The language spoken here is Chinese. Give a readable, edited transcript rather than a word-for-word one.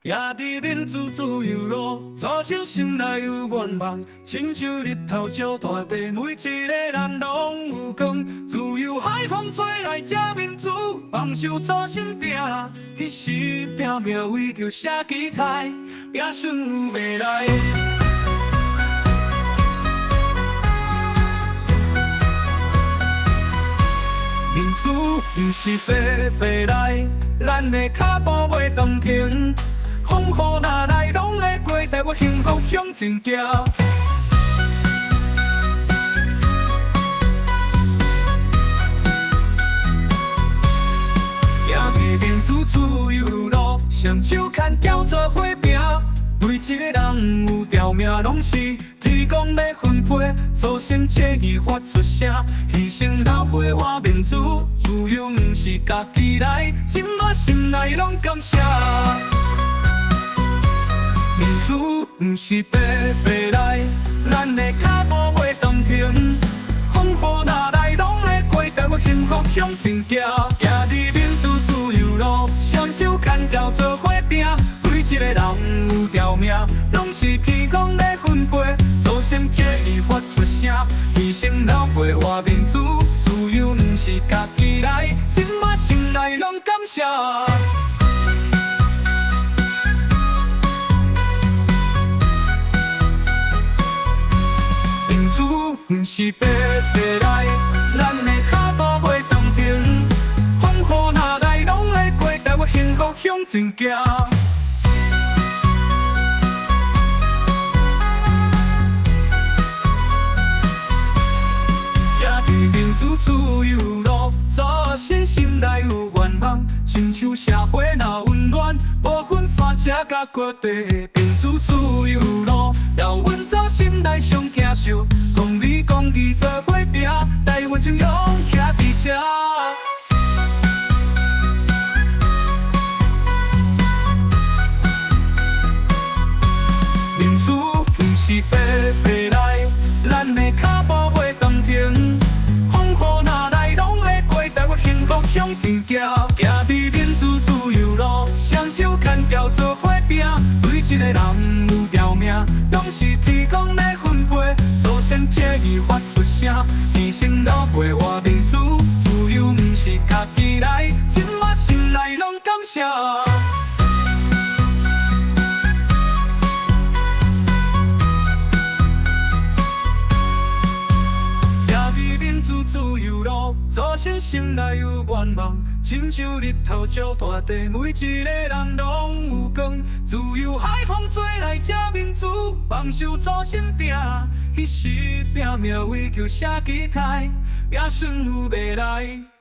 也伫民主自由路，早晨心内有愿望，亲像日头照大地，每一个人拢有光。自由海风吹来这民主，放手做心拼，彼时拼命为着写期待，拼顺有未来。民主不是飞飞来，咱的脚步袂当停。风雨哪来拢会过，带我幸福向前行。行伫民主自由路，双手牵交做伙拼。每一个人有条命，拢是天公要分配。祖先正义发出声，牺牲流血换民主，自由不是家己来，今仔心内拢感谢。民主不是白白来，咱的脚步袂当停。风雨哪来拢会过，带我幸福向前行。行伫民主自由路，双手牵条做伙拼。每一个人有条命，拢是天公在分配。祖先正义发出声，牺牲流血换民主，自由不是家己来，今仔心内拢感谢。不是白白来，咱的脚步袂当停。风雨哪来拢会过，带我幸福向前行。行伫民主自由路，早晨心内有愿望，亲像社会若温暖，无分山车甲各地的民主自由路，要阮走心内上疼惜。公义做伙拼，台湾就勇徛伫这。民主不是白白来，咱的脚步袂当停。风雨哪来拢会过，带我幸福向前行。行伫民主自由路，双手牵条做伙拼。每一个人有条命，拢是天公在分配。祖先正义发出声，牺牲流血换民主，自由不是家己来，今仔心内拢感谢。行伫民主自由路，祖先心内有愿望，亲像日头照大地，每一个人拢有光。自由海风吹来这民主，放手做心拼。彼时拼命为着写期待，拼顺有未来。